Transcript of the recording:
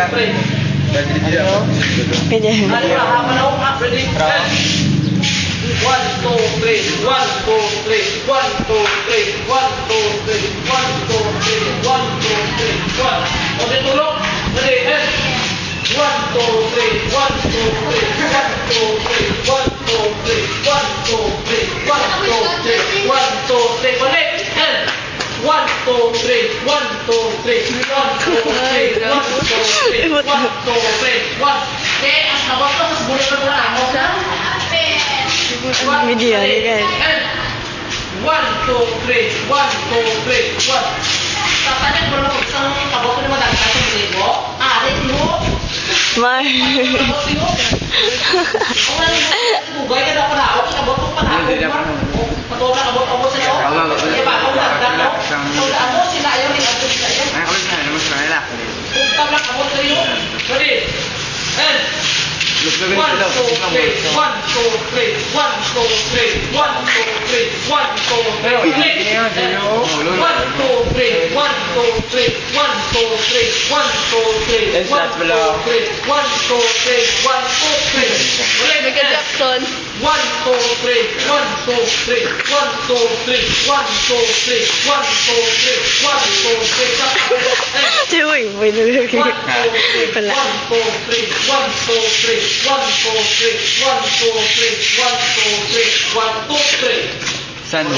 three. Kaya. One, two, three, one, two, three, one, two, three, one, two, three, one, two, three, one, two, three, one. Okay, tulog. Ready, and one, two, three, one, two, three, one, two, three, one, two, three, one, two, three, one, two, three, one, two, three. Connect, and one, two, three, one, two, three, one, two, three, one, two, three, one, two, three, one. Okay, as nabot ko, mas bulit na muna ako sa Video ni guys. One, two, three, one, two, three, one. Katanya belum isang kabot ni madang ka sa libo. Ari mo. Mar. Bugay ka daw para ako kabot ko para ako. Patola kabot sa iyo. Di ba ako nagdano? Ako sila ayo ni ato sa iyo. Ay, ako na naman sa kanila. Kung tabla kabot sa iyo. Ready? And one, two, three, one, two, three, one, two, three, one, two, three, one, two, three, one, two, three, one, two, three, one, two, three, one, two, three, one, two, three, one, two, three, one, two, three. Michael Jackson. One, two, three, one, two, three, one, two, three, one, two, three, one, two, three, one, two, three. Uy, may nalagay. One, two, three, Wala. one, two, three, one, two, three, one, two, three, one, two, three, one, two, three, one, two, three. Saan mo?